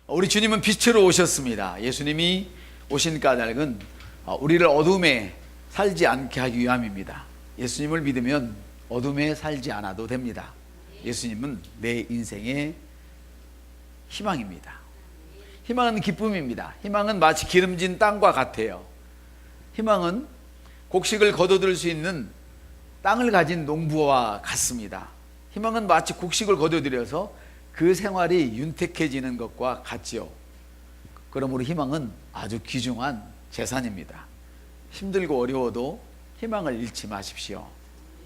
우리 주님은 빛으로 오셨습니다. 예수님이 오신 까닭은 우리를 어둠에 살지 않게 하기 위함입니다. 예수님을 믿으면 어둠에 살지 않아도 됩니다. 예수님은 내 인생의 희망입니다. 희망은 기쁨입니다. 희망은 마치 기름진 땅과 같아요. 희망은 곡식을 거둬들 수 있는 땅을 가진 농부와 같습니다. 희망은 마치 곡식을 거둬들여서 그 생활이 윤택해지는 것과 같지요. 그러므로 희망은 아주 귀중한 재산입니다. 힘들고 어려워도 희망을 잃지 마십시오.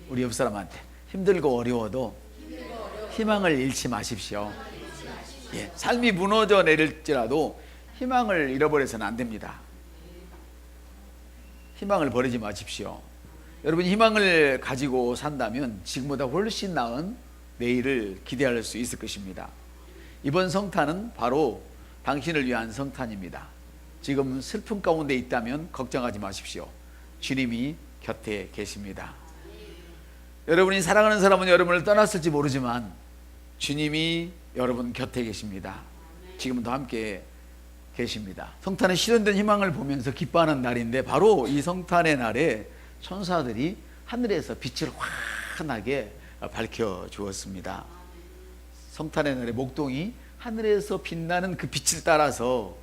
우리 옆 사람한테 힘들고 어려워도 희망을 잃지 마십시오. 삶이 무너져 내릴지라도 희망을 잃어버려서는 안 됩니다. 희망을 버리지 마십시오. 여러분, 희망을 가지고 산다면 지금보다 훨씬 나은 내일을 기대할 수 있을 것입니다. 이번 성탄은 바로 당신을 위한 성탄입니다. 지금 슬픔 가운데 있다면 걱정하지 마십시오. 주님이 곁에 계십니다. 여러분이 사랑하는 사람은 여러분을 떠났을지 모르지만 주님이 여러분 곁에 계십니다. 지금도 함께 계십니다. 성탄의 실현된 희망을 보면서 기뻐하는 날인데, 바로 이 성탄의 날에 천사들이 하늘에서 빛을 환하게 밝혀 주었습니다. 성탄의 날에 목동이 하늘에서 빛나는 그 빛을 따라서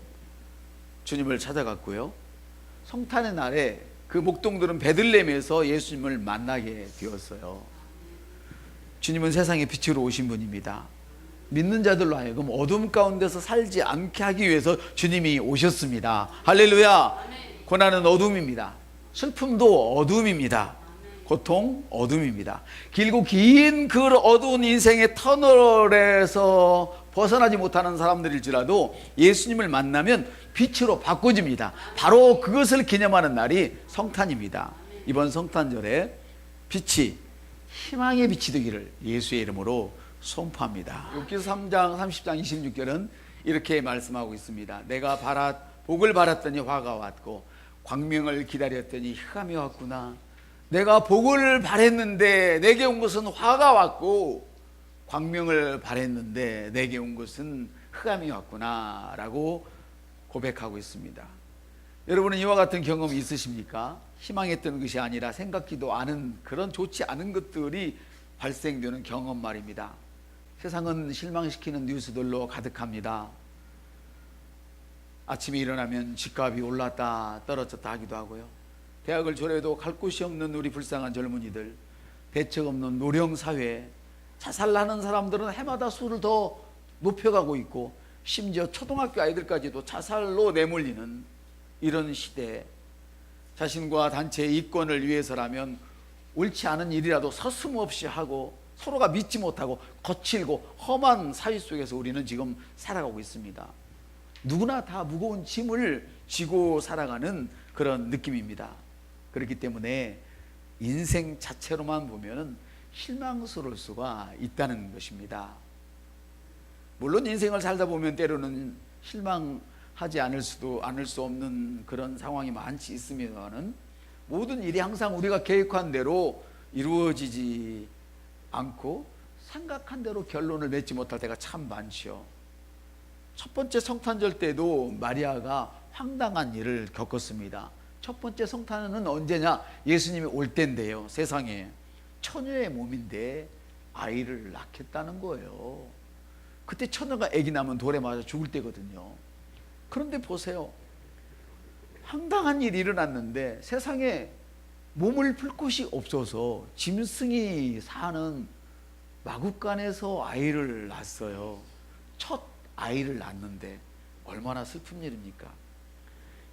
주님을 찾아갔고요. 성탄의 날에 그 목동들은 베들레헴에서 예수님을 만나게 되었어요. 주님은 세상의 빛으로 오신 분입니다. 믿는 자들로 하여금 어둠 가운데서 살지 않게 하기 위해서 주님이 오셨습니다. 할렐루야. 고난은 어둠입니다. 슬픔도 어둠입니다. 고통 어둠입니다. 길고 긴 그 어두운 인생의 터널에서 벗어나지 못하는 사람들일지라도 예수님을 만나면 빛으로 바꿔집니다. 바로 그것을 기념하는 날이 성탄입니다. 이번 성탄절에 빛이 희망의 빛이 되기를 예수의 이름으로 선포합니다. 욥기서 3장 30장 26절은 이렇게 말씀하고 있습니다. 내가 복을 바랐더니 화가 왔고 광명을 기다렸더니 흑암이 왔구나. 내가 복을 바랬는데 내게 온 것은 화가 왔고 광명을 바랬는데 내게 온 것은 흑암이 왔구나 라고 고백하고 있습니다. 여러분은 이와 같은 경험이 있으십니까? 희망했던 것이 아니라 생각지도 않은 그런 좋지 않은 것들이 발생되는 경험 말입니다. 세상은 실망시키는 뉴스들로 가득합니다. 아침에 일어나면 집값이 올랐다 떨어졌다 하기도 하고요. 대학을 졸업해도 갈 곳이 없는 우리 불쌍한 젊은이들, 대책 없는 노령사회, 자살하는 사람들은 해마다 수를 더 높여가고 있고 심지어 초등학교 아이들까지도 자살로 내몰리는 이런 시대, 자신과 단체의 이권을 위해서라면 옳지 않은 일이라도 서슴없이 하고 서로가 믿지 못하고 거칠고 험한 사회 속에서 우리는 지금 살아가고 있습니다. 누구나 다 무거운 짐을 지고 살아가는 그런 느낌입니다. 그렇기 때문에 인생 자체로만 보면 실망스러울 수가 있다는 것입니다. 물론 인생을 살다 보면 때로는 실망하지 않을 수 없는 그런 상황이 많지 있으면은 모든 일이 항상 우리가 계획한 대로 이루어지지 않고 생각한 대로 결론을 맺지 못할 때가 참 많죠. 첫 번째 성탄절 때도 마리아가 황당한 일을 겪었습니다. 첫 번째 성탄은 언제냐? 예수님이 올 때인데요. 세상에 처녀의 몸인데 아이를 낳겠다는 거예요. 그때 처녀가 아기 낳으면 돌에 맞아 죽을 때거든요. 그런데 보세요. 황당한 일이 일어났는데 세상에 몸을 풀 곳이 없어서 짐승이 사는 마구간에서 아이를 낳았어요. 첫 아이를 낳는데 얼마나 슬픈 일입니까?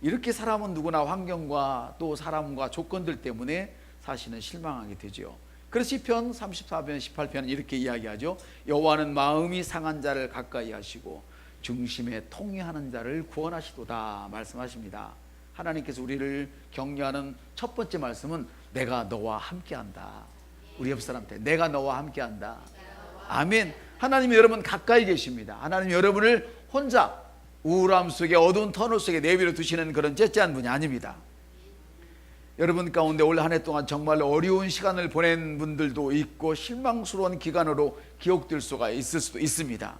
이렇게 사람은 누구나 환경과 또 사람과 조건들 때문에 사실은 실망하게 되죠. 그래서 시편 34편 18편은 이렇게 이야기하죠. 여호와는 마음이 상한 자를 가까이 하시고 중심에 통회하는 자를 구원하시도다 말씀하십니다. 하나님께서 우리를 격려하는 첫 번째 말씀은 내가 너와 함께한다. 우리 옆 사람한테 내가 너와 함께한다. 아멘. 하나님이 여러분 가까이 계십니다. 하나님이 여러분을 혼자 우울함 속에 어두운 터널 속에 내버려 두시는 그런 째째한 분이 아닙니다. 여러분 가운데 올 한 해 동안 정말 어려운 시간을 보낸 분들도 있고 실망스러운 기간으로 기억될 수가 있을 수도 있습니다.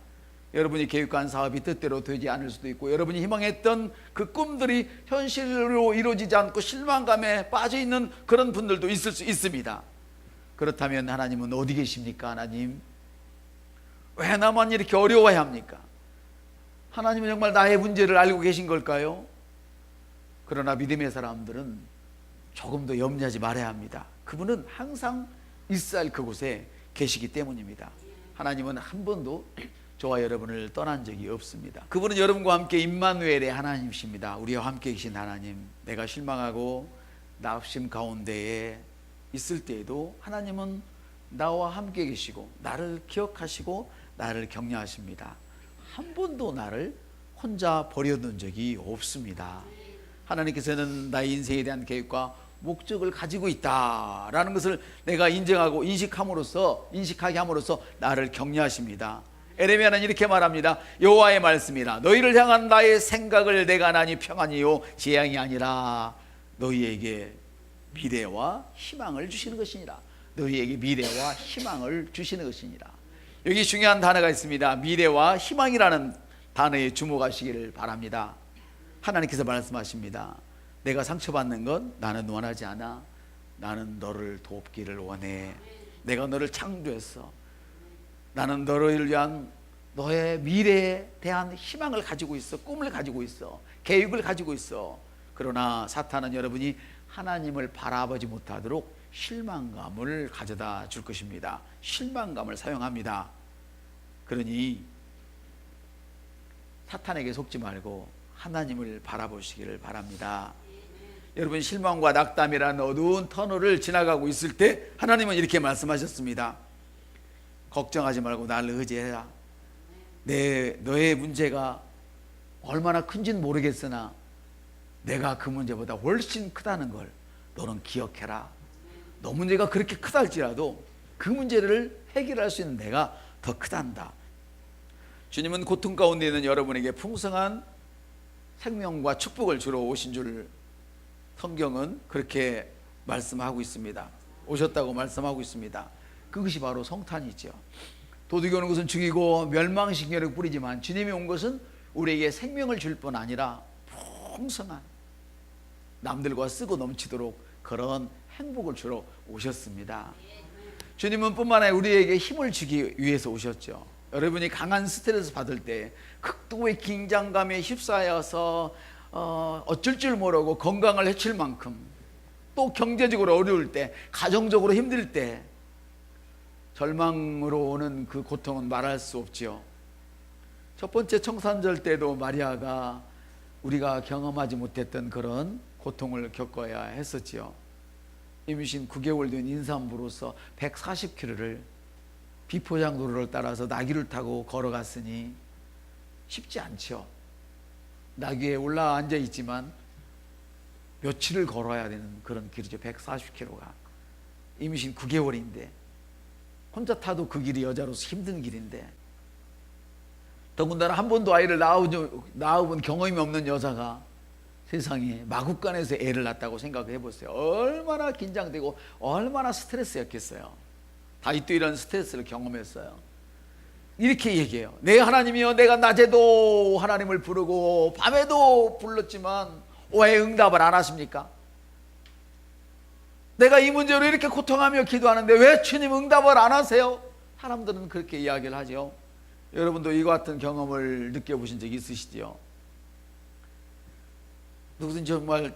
여러분이 계획한 사업이 뜻대로 되지 않을 수도 있고, 여러분이 희망했던 그 꿈들이 현실로 이루어지지 않고 실망감에 빠져 있는 그런 분들도 있을 수 있습니다. 그렇다면 하나님은 어디 계십니까? 하나님, 왜 나만 이렇게 어려워야 합니까? 하나님은 정말 나의 문제를 알고 계신 걸까요? 그러나 믿음의 사람들은 조금 더 염려하지 말아야 합니다. 그분은 항상 있어야 할 그곳에 계시기 때문입니다. 하나님은 한 번도 저와 여러분을 떠난 적이 없습니다. 그분은 여러분과 함께 임마누엘의 하나님이십니다. 우리와 함께 계신 하나님. 내가 실망하고 낙심 가운데에 있을 때에도 하나님은 나와 함께 계시고 나를 기억하시고 나를 격려하십니다. 한 번도 나를 혼자 버려둔 적이 없습니다. 하나님께서는 나의 인생에 대한 계획과 목적을 가지고 있다라는 것을 내가 인정하고 인식하게 함으로써 나를 격려하십니다. 에레미야는 이렇게 말합니다. 여호와의 말씀이라 너희를 향한 나의 생각을 내가 하나니 평안이요 재앙이 아니라 너희에게 미래와 희망을 주시는 것이니라. 너희에게 미래와 희망을 주시는 것이니라. 여기 중요한 단어가 있습니다. 미래와 희망이라는 단어에 주목하시기를 바랍니다. 하나님께서 말씀하십니다. 내가 상처받는 건 나는 원하지 않아. 나는 너를 돕기를 원해. 내가 너를 창조했어. 나는 너를 위한 너의 미래에 대한 희망을 가지고 있어. 꿈을 가지고 있어. 계획을 가지고 있어. 그러나 사탄은 여러분이 하나님을 바라보지 못하도록 실망감을 가져다 줄 것입니다. 실망감을 사용합니다. 그러니 사탄에게 속지 말고 하나님을 바라보시기를 바랍니다. 여러분, 실망과 낙담이라는 어두운 터널을 지나가고 있을 때 하나님은 이렇게 말씀하셨습니다. 걱정하지 말고 나를 의지해라. 너의 문제가 얼마나 큰지는 모르겠으나 내가 그 문제보다 훨씬 크다는 걸 너는 기억해라. 너 문제가 그렇게 크다 할지라도 그 문제를 해결할 수 있는 내가 더 크단다. 주님은 고통 가운데 있는 여러분에게 풍성한 생명과 축복을 주러 오신 줄 성경은 그렇게 말씀하고 있습니다. 오셨다고 말씀하고 있습니다. 그것이 바로 성탄이죠. 도둑이 오는 것은 죽이고 멸망시키려고 뿌리지만 주님이 온 것은 우리에게 생명을 줄 뿐 아니라 풍성한 남들과 쓰고 넘치도록 그런 행복을 주러 오셨습니다. 주님은 뿐만 아니라 우리에게 힘을 주기 위해서 오셨죠. 여러분이 강한 스트레스 받을 때 극도의 긴장감에 휩싸여서 어쩔 줄 모르고 건강을 해칠 만큼, 또 경제적으로 어려울 때, 가정적으로 힘들 때 절망으로 오는 그 고통은 말할 수 없지요. 첫 번째 청산절 때도 마리아가 우리가 경험하지 못했던 그런 고통을 겪어야 했었지요. 임신 9개월 된 임산부로서 140km를 비포장도로를 따라서 나귀를 타고 걸어갔으니 쉽지 않죠. 나귀에 올라 앉아 있지만 며칠을 걸어야 되는 그런 길이죠. 140km가 임신 9개월인데 혼자 타도 그 길이 여자로서 힘든 길인데, 더군다나 한 번도 아이를 낳아본 경험이 없는 여자가 세상에 마국간에서 애를 낳았다고 생각해 보세요. 얼마나 긴장되고 얼마나 스트레스였겠어요. 다윗도 이런 스트레스를 경험했어요. 이렇게 얘기해요. 내 하나님이여, 내가 낮에도 하나님을 부르고 밤에도 불렀지만 왜 응답을 안 하십니까? 내가 이 문제로 이렇게 고통하며 기도하는데 왜 주님 응답을 안 하세요? 사람들은 그렇게 이야기를 하죠. 여러분도 이와 같은 경험을 느껴보신 적이 있으시지요? 누구든지 정말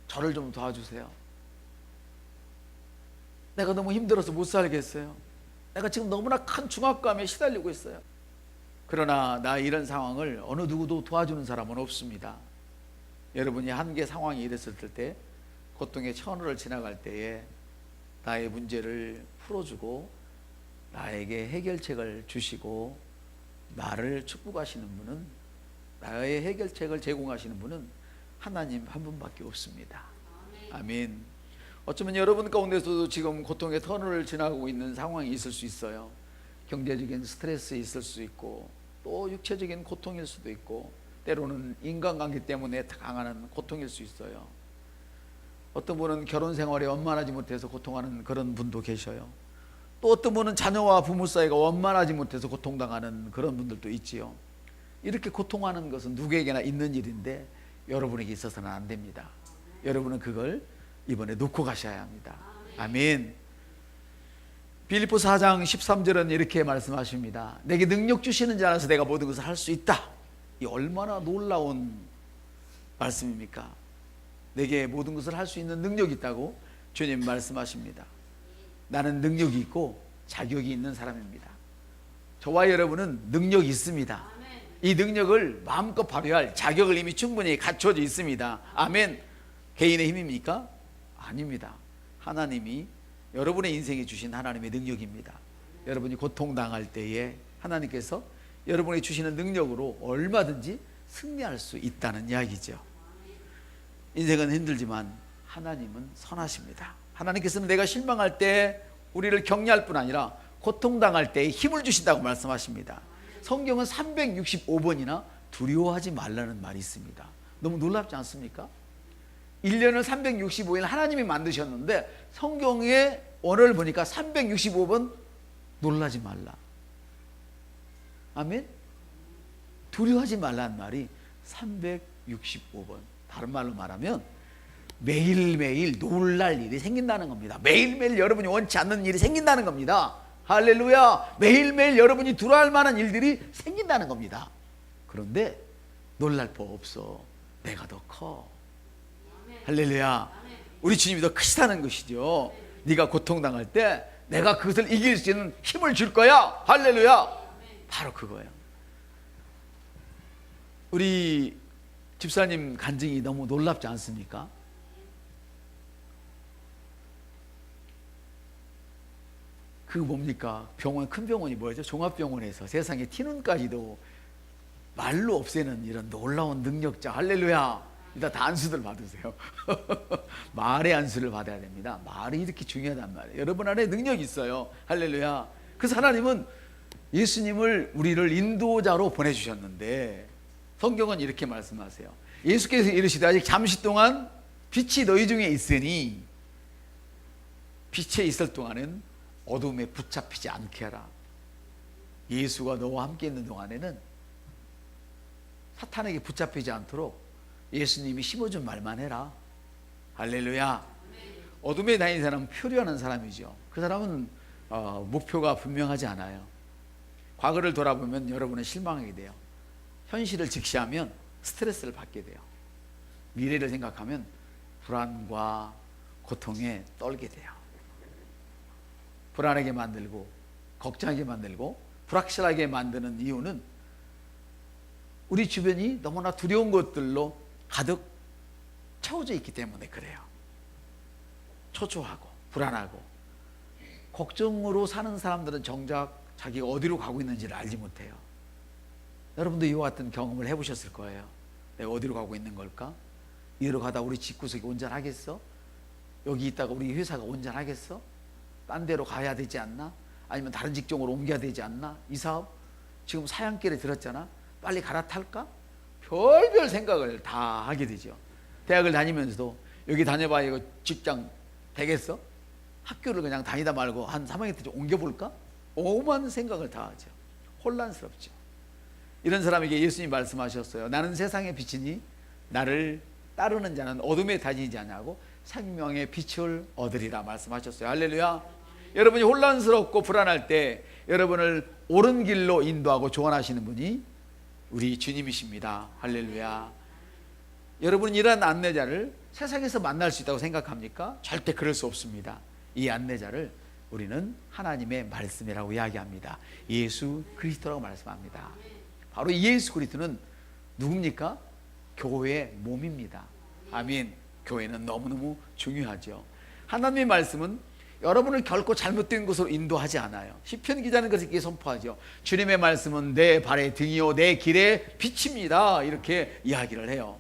저를 좀 도와주세요. 내가 너무 힘들어서 못 살겠어요. 내가 지금 너무나 큰 중압감에 시달리고 있어요. 그러나 나 이런 상황을 어느 누구도 도와주는 사람은 없습니다. 여러분이 한계 상황이 이랬을 때, 고통의 천우를 지나갈 때에 나의 문제를 풀어주고 나에게 해결책을 주시고 나를 축복하시는 분은, 나의 해결책을 제공하시는 분은 하나님 한 분밖에 없습니다. 아멘. 어쩌면 여러분 가운데서도 지금 고통의 터널을 지나고 있는 상황이 있을 수 있어요. 경제적인 스트레스 있을 수 있고, 또 육체적인 고통일 수도 있고, 때로는 인간관계 때문에 강한 고통일 수 있어요. 어떤 분은 결혼 생활에 원만하지 못해서 고통하는 그런 분도 계셔요. 또 어떤 분은 자녀와 부모 사이가 원만하지 못해서 고통당하는 그런 분들도 있지요. 이렇게 고통하는 것은 누구에게나 있는 일인데 여러분에게 있어서는 안 됩니다. 여러분은 그걸 이번에 놓고 가셔야 합니다. 아멘. 빌립보서 4장 13절은 이렇게 말씀하십니다. 내게 능력 주시는 자 안에서 내가 모든 것을 할 수 있다. 이 얼마나 놀라운 말씀입니까? 내게 모든 것을 할 수 있는 능력이 있다고 주님 말씀하십니다. 나는 능력이 있고 자격이 있는 사람입니다. 저와 여러분은 능력이 있습니다. 이 능력을 마음껏 발휘할 자격을 이미 충분히 갖춰져 있습니다. 아멘. 개인의 힘입니까? 아닙니다. 하나님이 여러분의 인생에 주신 하나님의 능력입니다. 여러분이 고통당할 때에 하나님께서 여러분에게 주시는 능력으로 얼마든지 승리할 수 있다는 이야기죠. 인생은 힘들지만 하나님은 선하십니다. 하나님께서는 내가 실망할 때 우리를 격려할 뿐 아니라 고통당할 때에 힘을 주신다고 말씀하십니다. 성경은 365번이나 두려워하지 말라는 말이 있습니다. 너무 놀랍지 않습니까? 1년을 365일 하나님이 만드셨는데 성경의 원어를 보니까 365번 놀라지 말라. 아멘. 두려워하지 말라는 말이 365번. 다른 말로 말하면 매일매일 놀랄 일이 생긴다는 겁니다. 매일매일 여러분이 원치 않는 일이 생긴다는 겁니다. 할렐루야. 매일매일 여러분이 두려워할 만한 일들이 생긴다는 겁니다. 그런데 놀랄 법 없어. 내가 더 커. 할렐루야. 우리 주님이 더 크시다는 것이죠. 네가 고통당할 때 내가 그것을 이길 수 있는 힘을 줄 거야. 할렐루야. 바로 그거예요. 우리 집사님 간증이 너무 놀랍지 않습니까? 그거 뭡니까? 병원, 큰 병원이 뭐죠? 종합병원에서 세상에 티눈까지도 말로 없애는 이런 놀라운 능력자. 할렐루야. 일단 다 안수들 받으세요. 말의 안수를 받아야 됩니다. 말이 이렇게 중요하단 말이에요. 여러분 안에 능력이 있어요. 할렐루야. 그래서 하나님은 예수님을 우리를 인도자로 보내주셨는데 성경은 이렇게 말씀하세요. 예수께서 이르시되 아직 잠시 동안 빛이 너희 중에 있으니 빛에 있을 동안은 어둠에 붙잡히지 않게 하라. 예수가 너와 함께 있는 동안에는 사탄에게 붙잡히지 않도록 예수님이 심어준 말만 해라. 할렐루야. 어둠에 다니는 사람은 표류하는 사람이죠. 그 사람은 목표가 분명하지 않아요. 과거를 돌아보면 여러분은 실망하게 돼요. 현실을 직시하면 스트레스를 받게 돼요. 미래를 생각하면 불안과 고통에 떨게 돼요. 불안하게 만들고 걱정하게 만들고 불확실하게 만드는 이유는 우리 주변이 너무나 두려운 것들로 가득 채워져 있기 때문에 그래요. 초조하고 불안하고 걱정으로 사는 사람들은 정작 자기가 어디로 가고 있는지를 알지 못해요. 여러분도 이와 같은 경험을 해보셨을 거예요. 내가 어디로 가고 있는 걸까? 이리로 가다 우리 집구석이 온전하겠어? 여기 있다가 우리 회사가 온전하겠어? 딴 데로 가야 되지 않나? 아니면 다른 직종으로 옮겨야 되지 않나? 이 사업 지금 사양길에 들었잖아. 빨리 갈아탈까? 별별 생각을 다 하게 되죠. 대학을 다니면서도 여기 다녀봐야 이거 직장 되겠어? 학교를 그냥 다니다 말고 한 3학년 때 좀 옮겨볼까? 오만 생각을 다 하죠. 혼란스럽죠. 이런 사람에게 예수님이 말씀하셨어요. 나는 세상의 빛이니 나를 따르는 자는 어둠에 다니지 않냐고 생명의 빛을 얻으리라 말씀하셨어요. 할렐루야. 여러분이 혼란스럽고 불안할 때 여러분을 옳은 길로 인도하고 조언하시는 분이 우리 주님이십니다. 할렐루야. 여러분 이런 안내자를 세상에서 만날 수 있다고 생각합니까? 절대 그럴 수 없습니다. 이 안내자를 우리는 하나님의 말씀이라고 이야기합니다. 예수 그리스도라고 말씀합니다. 바로 이 예수 그리스도는 누굽니까? 교회의 몸입니다. 아멘. 교회는 너무너무 중요하죠. 하나님의 말씀은 여러분을 결코 잘못된 곳으로 인도하지 않아요. 시편 기자는 그렇게 선포하죠. 주님의 말씀은 내 발의 등이요 내 길의 빛입니다. 이렇게 이야기를 해요.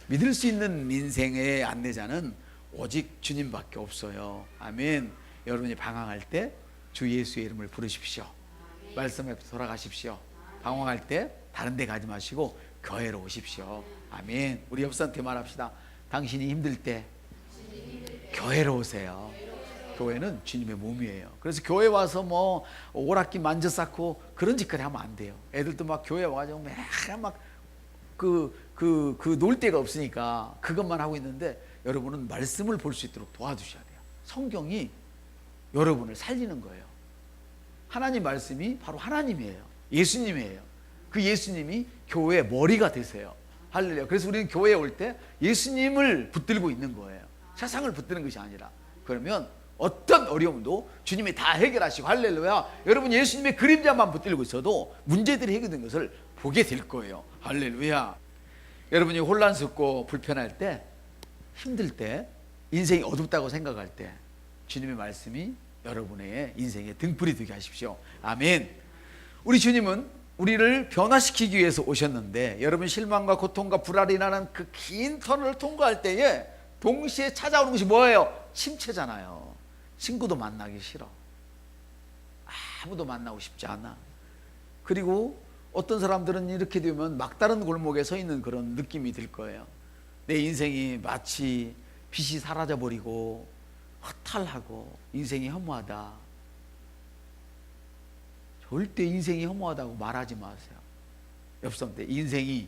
믿을 수 있는 인생의 안내자는 오직 주님밖에 없어요. 아멘. 여러분이 방황할 때 주 예수의 이름을 부르십시오. 말씀에 돌아가십시오. 방황할 때 다른 데 가지 마시고 교회로 오십시오. 아멘. 우리 옆 사람한테 말합시다. 당신이 힘들 때 교회로 오세요. 교회는 주님의 몸이에요. 그래서 교회 와서 뭐 오락기 만져 쌓고 그런 짓거리 하면 안 돼요. 애들도 막 교회 와가지고 막 놀 데가 없으니까 그것만 하고 있는데, 여러분은 말씀을 볼 수 있도록 도와주셔야 돼요. 성경이 여러분을 살리는 거예요. 하나님 말씀이 바로 하나님이에요. 예수님이에요. 그 예수님이 교회의 머리가 되세요. 할렐루야. 그래서 우리는 교회에 올 때 예수님을 붙들고 있는 거예요. 세상을 붙드는 것이 아니라. 그러면 어떤 어려움도 주님이 다 해결하시고, 할렐루야. 여러분 예수님의 그림자만 붙들고 있어도 문제들이 해결된 것을 보게 될 거예요. 할렐루야. 여러분이 혼란스럽고 불편할 때, 힘들 때, 인생이 어둡다고 생각할 때 주님의 말씀이 여러분의 인생의 등불이 되게 하십시오. 아멘. 우리 주님은 우리를 변화시키기 위해서 오셨는데, 여러분 실망과 고통과 불안이 나는 그 긴 터널을 통과할 때에 동시에 찾아오는 것이 뭐예요? 침체잖아요. 친구도 만나기 싫어. 아무도 만나고 싶지 않아. 그리고 어떤 사람들은 이렇게 되면 막다른 골목에 서 있는 그런 느낌이 들 거예요. 내 인생이 마치 빛이 사라져버리고 허탈하고 인생이 허무하다. 절대 인생이 허무하다고 말하지 마세요. 옆 사람한테 인생이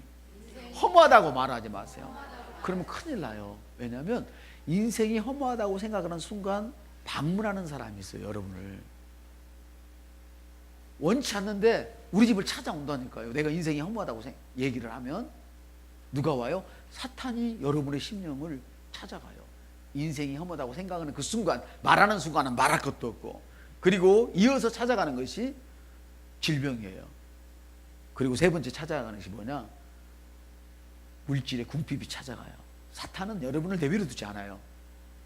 허무하다고 말하지 마세요. 그러면 큰일 나요. 왜냐하면 인생이 허무하다고 생각하는 순간 방문하는 사람이 있어요. 여러분을 원치 않는데 우리 집을 찾아온다니까요. 내가 인생이 허무하다고 얘기를 하면 누가 와요? 사탄이 여러분의 심령을 찾아가요. 인생이 허무하다고 생각하는 그 순간, 말하는 순간은 말할 것도 없고, 그리고 이어서 찾아가는 것이 질병이에요. 그리고 세 번째 찾아가는 것이 뭐냐? 물질의 궁핍이 찾아가요. 사탄은 여러분을 내버려 두지 않아요.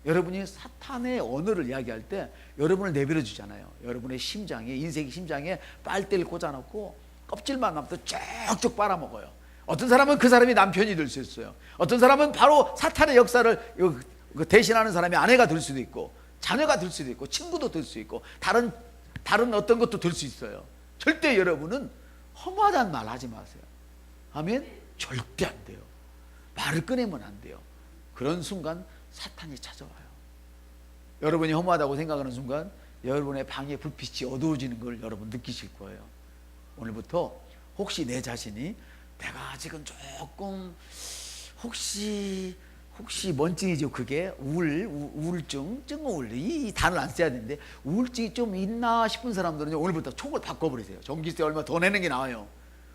여러분이 사탄의 언어를 이야기할 때 여러분을 내버려 주지 않아요. 여러분의 심장에, 인생의 심장에 빨대를 꽂아놓고 껍질만 남도 쭉쭉 빨아먹어요. 어떤 사람은 그 사람이 남편이 될 수 있어요. 어떤 사람은 바로 사탄의 역사를 대신하는 사람이 아내가 될 수도 있고, 자녀가 될 수도 있고, 친구도 될 수 있고, 다른 어떤 것도 될 수 있어요. 절대 여러분은 허무하다는 말 하지 마세요. 아멘? 절대 안 돼요. 말을 꺼내면 안 돼요. 그런 순간 사탄이 찾아와요. 여러분이 허무하다고 생각하는 순간 여러분의 방의 불빛이 어두워지는 걸 여러분 느끼실 거예요. 오늘부터 혹시 내 자신이 내가 지금 조금 혹시 뭔증이죠? 그게 우울증, 증우울, 이 단어를 안 써야 되는데 우울증이 좀 있나 싶은 사람들은 오늘부터 촉을 바꿔버리세요. 전기세 얼마 더 내는 게 나아요.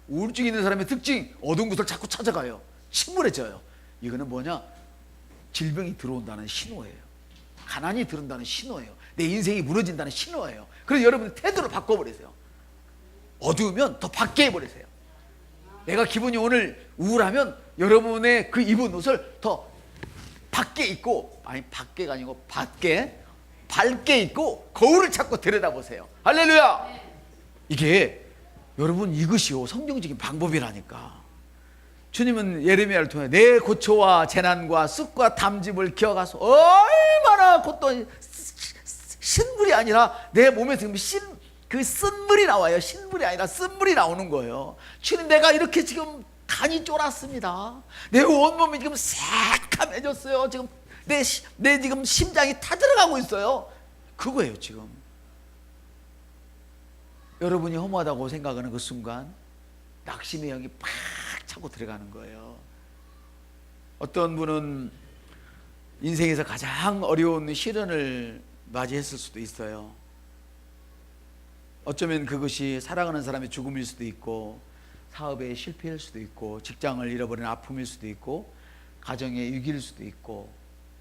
우울증 있는 사람의 특징, 어두운 곳을 자꾸 찾아가요. 침울해져요. 이거는 뭐냐? 질병이 들어온다는 신호예요. 가난이 들어온다는 신호예요. 내 인생이 무너진다는 신호예요. 그래서 여러분 태도를 바꿔버리세요. 어두우면 더 밝게 해버리세요. 내가 기분이 오늘 우울하면 여러분의 그 입은 옷을 더 밖에 입고, 아니 밖에가 아니고 밝게 입고 거울을 찾고 들여다보세요. 할렐루야. 이게 여러분 이것이요 성경적인 방법이라니까. 주님은 예레미야를 통해 내 고초와 재난과 쑥과 담즙을 기어가서 얼마나 곧또 신물이 아니라 내 몸에 지금 그 쓴물이 나와요. 신물이 아니라 쓴물이 나오는 거예요. 주님, 내가 이렇게 지금 간이 쫄았습니다. 내 온몸이 지금 새카매졌어요. 지금 내 지금 심장이 타들어가고 있어요. 그거예요. 지금 여러분이 허무하다고 생각하는 그 순간 낙심의 영이 팍 차고 들어가는 거예요. 어떤 분은 인생에서 가장 어려운 시련을 맞이했을 수도 있어요. 어쩌면 그것이 사랑하는 사람의 죽음일 수도 있고, 사업의 실패일 수도 있고, 직장을 잃어버린 아픔일 수도 있고, 가정의 위기일 수도 있고,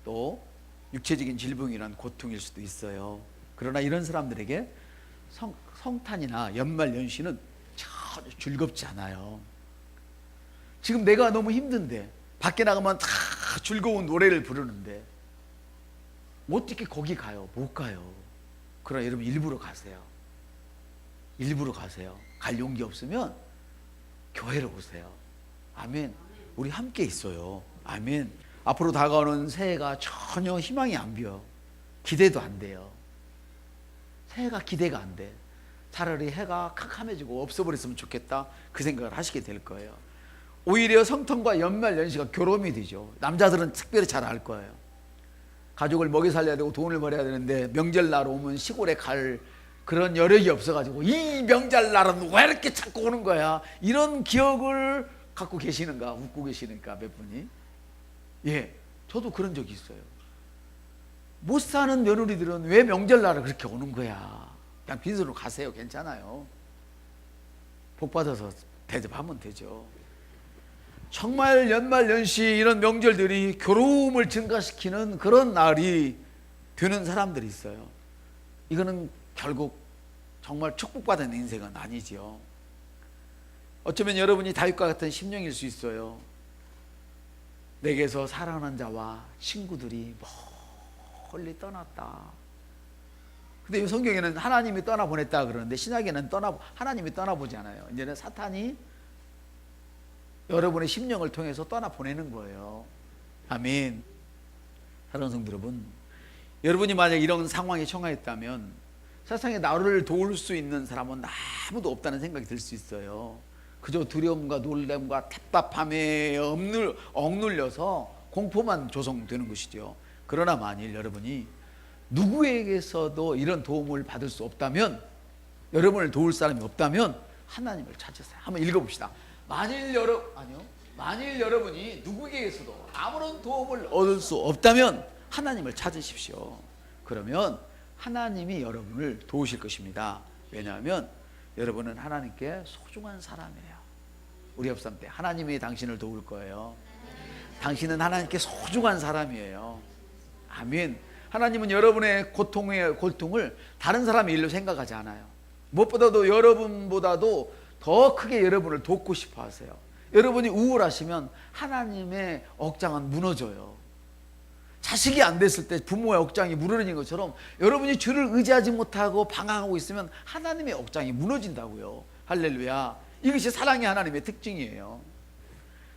또 육체적인 질병이란 고통일 수도 있어요. 그러나 이런 사람들에게 성탄이나 연말연시는 전혀 즐겁지 않아요. 지금 내가 너무 힘든데 밖에 나가면 다 즐거운 노래를 부르는데 어떻게 거기 가요? 못 가요. 그러나 여러분 일부러 가세요. 일부러 가세요. 갈 용기 없으면 교회로 오세요. 아멘. 우리 함께 있어요. 아멘. 앞으로 다가오는 새해가 전혀 희망이 안 비어. 기대도 안 돼요. 새해가 기대가 안 돼. 차라리 해가 캄캄해지고 없어버렸으면 좋겠다, 그 생각을 하시게 될 거예요. 오히려 성탄과 연말 연시가 교롬이 되죠. 남자들은 특별히 잘 알 거예요. 가족을 먹여 살려야 되고 돈을 벌어야 되는데 명절날 오면 시골에 갈 그런 여력이 없어가지고 이 명절날은 왜 이렇게 자꾸 오는 거야, 이런 기억을 갖고 계시는가, 웃고 계시는가 몇 분이. 예, 저도 그런 적이 있어요. 못 사는 며느리들은 왜 명절날을 그렇게 오는 거야, 그냥 빈손으로 가세요, 괜찮아요, 복 받아서 대접하면 되죠. 정말 연말 연시 이런 명절들이 괴로움을 증가시키는 그런 날이 되는 사람들이 있어요. 이거는 결국 정말 축복받은 인생은 아니지요. 어쩌면 여러분이 다윗과 같은 심령일 수 있어요. 내게서 사랑하는 자와 친구들이 멀리 떠났다. 근데 성경에는 하나님이 떠나보냈다 그러는데 신약에는 하나님이 떠나보지 않아요. 이제는 사탄이 여러분의 심령을 통해서 떠나보내는 거예요. 아멘. 사랑하는 성도 여러분, 여러분이 만약 이런 상황에 처했다면 세상에 나를 도울 수 있는 사람은 아무도 없다는 생각이 들 수 있어요. 그저 두려움과 놀람과 답답함에 억눌려서 공포만 조성되는 것이죠. 그러나 만일 여러분이 누구에게서도 이런 도움을 받을 수 없다면, 여러분을 도울 사람이 없다면 하나님을 찾으세요. 한번 읽어봅시다. 만일 여러분이 누구에게서도 아무런 도움을 얻을 수 없다면 하나님을 찾으십시오. 그러면 하나님이 여러분을 도우실 것입니다. 왜냐하면 여러분은 하나님께 소중한 사람이에요. 우리 옆 사람한테 하나님이 당신을 도울 거예요. 당신은 하나님께 소중한 사람이에요. 아멘. 하나님은 여러분의 고통을 다른 사람의 일로 생각하지 않아요. 무엇보다도 여러분보다도 더 크게 여러분을 돕고 싶어 하세요. 여러분이 우울하시면 하나님의 억장은 무너져요. 자식이 안 됐을 때 부모의 억장이 무너진 것처럼 여러분이 주를 의지하지 못하고 방황하고 있으면 하나님의 억장이 무너진다고요. 할렐루야. 이것이 사랑의 하나님의 특징이에요.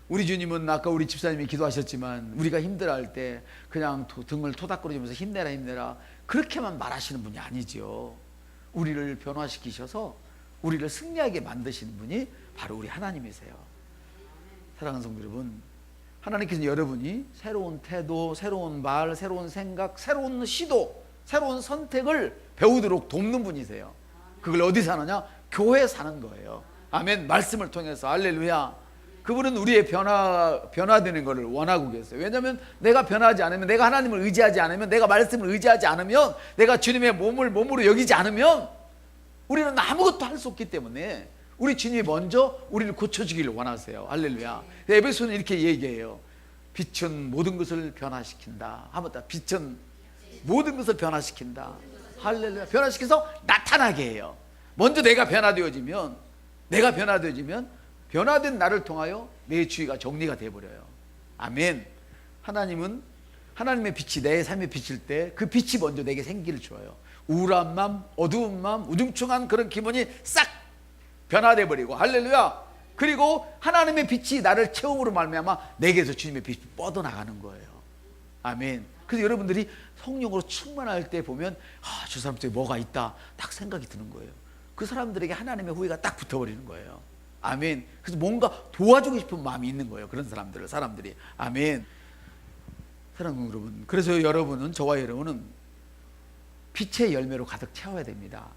우리 주님은 아까 우리 집사님이 기도하셨지만 우리가 힘들어할 때 그냥 등을 토닥거리면서 힘내라 힘내라 그렇게만 말하시는 분이 아니지요. 우리를 변화시키셔서 우리를 승리하게 만드시는 분이 바로 우리 하나님이세요. 사랑하는 성도 여러분, 하나님께서는 여러분이 새로운 태도, 새로운 말, 새로운 생각, 새로운 시도, 새로운 선택을 배우도록 돕는 분이세요. 그걸 어디서 하느냐? 교회에 사는 거예요. 아멘. 말씀을 통해서. 할렐루야. 그분은 우리의 변화되는 것을 원하고 계세요. 왜냐하면 내가 변하지 않으면, 내가 하나님을 의지하지 않으면, 내가 말씀을 의지하지 않으면, 내가 주님의 몸을 몸으로 여기지 않으면 우리는 아무것도 할 수 없기 때문에 우리 주님이 먼저 우리를 고쳐주기를 원하세요. 할렐루야. 에베소는 이렇게 얘기해요. 빛은 모든 것을 변화시킨다. 한번 더. 빛은 모든 것을 변화시킨다. 할렐루야. 변화시켜서 나타나게 해요. 먼저 내가 변화되어지면 변화된 나를 통하여 내 주위가 정리가 되어버려요. 아멘. 하나님은 하나님의 빛이 내 삶에 비칠 때 그 빛이 먼저 내게 생기를 줘요. 우울한 마음, 어두운 마음, 우중충한 그런 기분이 싹 변화돼 버리고, 할렐루야. 그리고 하나님의 빛이 나를 채움으로 말미암아 내게서 주님의 빛이 뻗어나가는 거예요. 아멘. 그래서 여러분들이 성령으로 충만할 때 보면 저 사람 속에 뭐가 있다 딱 생각이 드는 거예요. 그 사람들에게 하나님의 후회가 딱 붙어버리는 거예요. 아멘. 그래서 뭔가 도와주고 싶은 마음이 있는 거예요. 그런 사람들이. 아멘. 사랑하는 여러분, 그래서 여러분은, 저와 여러분은 빛의 열매로 가득 채워야 됩니다.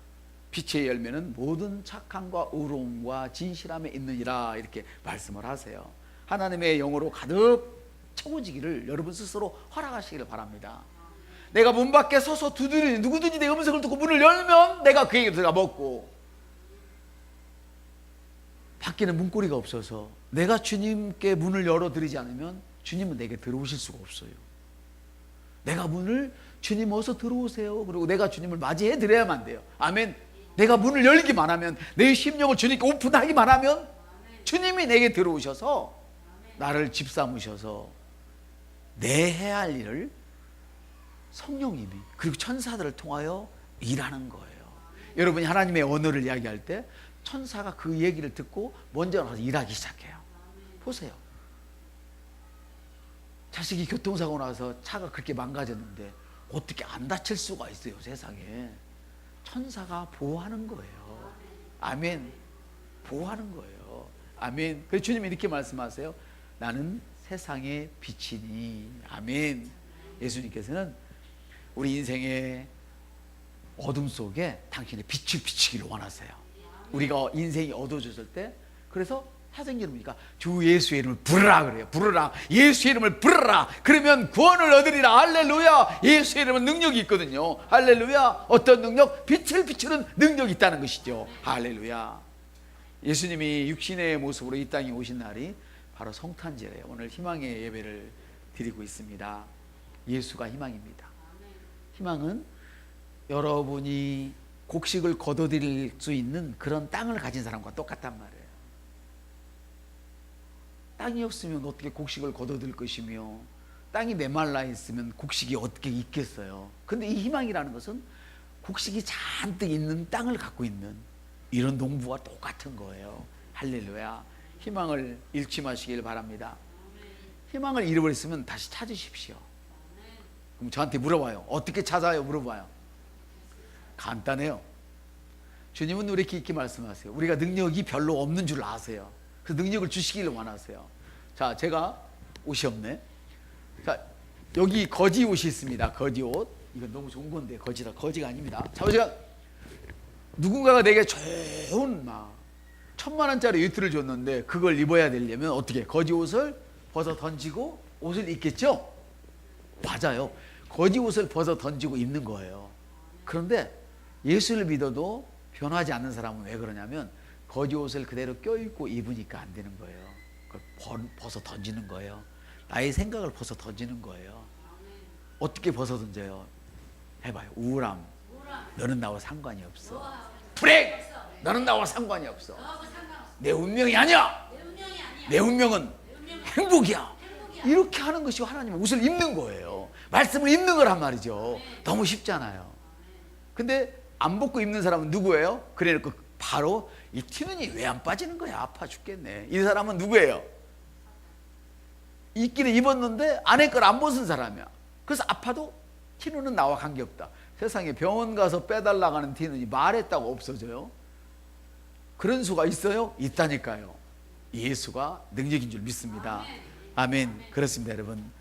빛의 열매는 모든 착함과 의로움과 진실함에 있느니라, 이렇게 말씀을 하세요. 하나님의 영으로 가득 채워지기를 여러분 스스로 허락하시기를 바랍니다. 내가 문 밖에 서서 두드리니 누구든지 내 음성을 듣고 문을 열면 내가 그에게 들어가 먹고, 밖에는 문고리가 없어서 내가 주님께 문을 열어드리지 않으면 주님은 내게 들어오실 수가 없어요. 내가 문을, 주님 어서 들어오세요, 그리고 내가 주님을 맞이해 드려야만 돼요. 아멘. 내가 문을 열기만 하면, 내 심령을 주님께 오픈하기만 하면 주님이 내게 들어오셔서 나를 집삼으셔서 내 해야 할 일을 성령님이 그리고 천사들을 통하여 일하는 거예요. 여러분이 하나님의 언어를 이야기할 때 천사가 그 얘기를 듣고 먼저 나가서 일하기 시작해요. 보세요. 자식이 교통사고 나서 차가 그렇게 망가졌는데 어떻게 안 다칠 수가 있어요, 세상에. 천사가 보호하는 거예요. 아멘. 보호하는 거예요. 아멘. 그래서 주님이 이렇게 말씀하세요. 나는 세상의 빛이니. 아멘. 예수님께서는 우리 인생의 어둠 속에 당신의 빛을 비치기를 원하세요. 우리가 인생이 어두워졌을 때, 그래서 사도행전이니까 주 예수의 이름을 부르라 그래요. 부르라. 예수의 이름을 부르라. 그러면 구원을 얻으리라. 할렐루야. 예수의 이름은 능력이 있거든요. 할렐루야. 어떤 능력? 빛을 비추는 능력이 있다는 것이죠. 할렐루야. 예수님이 육신의 모습으로 이 땅에 오신 날이 바로 성탄절이에요. 오늘 희망의 예배를 드리고 있습니다. 예수가 희망입니다. 희망은 여러분이 곡식을 거둬들일 수 있는 그런 땅을 가진 사람과 똑같단 말이에요. 땅이 없으면 어떻게 곡식을 거둬들 것이며, 땅이 메말라 있으면 곡식이 어떻게 있겠어요. 근데 이 희망이라는 것은 곡식이 잔뜩 있는 땅을 갖고 있는 이런 농부와 똑같은 거예요. 할렐루야. 희망을 잃지 마시길 바랍니다. 희망을 잃어버렸으면 다시 찾으십시오. 그럼 저한테 물어봐요. 어떻게 찾아요? 물어봐요. 간단해요. 주님은 우리에게 이렇게 말씀하세요. 우리가 능력이 별로 없는 줄 아세요. 그 능력을 주시기를 원하세요. 자, 제가 옷이 없네. 자, 여기 거지 옷이 있습니다. 거지 옷. 이건 너무 좋은 건데 거지라. 거지가 아닙니다. 자, 제가 누군가가 내게 좋은 막 1000만원짜리 유트를 줬는데 그걸 입어야 되려면 어떻게? 거지 옷을 벗어 던지고 옷을 입겠죠? 맞아요. 거지 옷을 벗어 던지고 입는 거예요. 그런데 예수를 믿어도 변하지 않는 사람은 왜 그러냐면 거지 옷을 그대로 껴입고 입으니까 안 되는 거예요. 그걸 벗어 던지는 거예요. 나의 생각을 벗어 던지는 거예요. 어떻게 벗어 던져요? 해봐요. 우울함. 너는 나와 상관이 없어. 불행. 너는 나와 상관이 없어. 내 운명이 아니야. 내 운명은 행복이야. 이렇게 하는 것이 하나님의 옷을 입는 거예요. 말씀을 입는 거란 말이죠. 너무 쉽잖아요. 근데 안 벗고 입는 사람은 누구예요? 그래놓고 바로 이 티눈이 왜 안 빠지는 거야? 아파 죽겠네. 이 사람은 누구예요? 입기는 입었는데 안에 걸 안 벗은 사람이야. 그래서 아파도 티눈은 나와 관계없다. 세상에 병원 가서 빼달라고 하는 티눈이 말했다고 없어져요? 그런 수가 있어요? 있다니까요. 예수가 능력인 줄 믿습니다. 아멘. 그렇습니다, 여러분.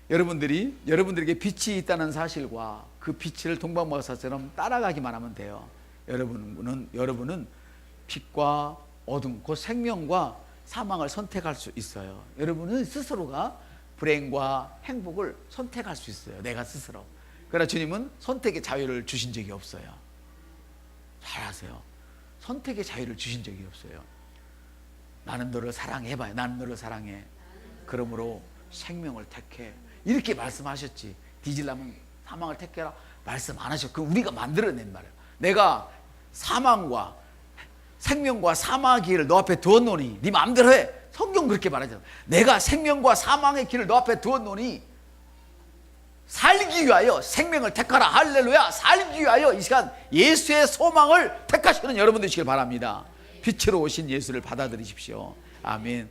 여러분들에게 빛이 있다는 사실과 그 빛을 동방박사처럼 따라가기만 하면 돼요. 여러분은 빛과 어둠, 그 생명과 사망을 선택할 수 있어요. 여러분은 스스로가 불행과 행복을 선택할 수 있어요. 내가 스스로. 그러나 주님은 선택의 자유를 주신 적이 없어요. 잘 아세요. 선택의 자유를 주신 적이 없어요. 나는 너를 사랑해. 해봐요. 나는 너를 사랑해. 그러므로 생명을 택해. 이렇게 말씀하셨지. 뒤질라면 사망을 택해라 말씀 안 하셨고, 그럼 우리가 만들어낸 말이에요. 내가 사망과 생명과 사망의 길을 너 앞에 두었노니 네 마음대로 해. 성경 그렇게 말하잖아. 내가 생명과 사망의 길을 너 앞에 두었노니 살기 위하여 생명을 택하라. 할렐루야. 살기 위하여 이 시간 예수의 소망을 택하시는 여러분 되시길 바랍니다. 빛으로 오신 예수를 받아들이십시오. 아멘.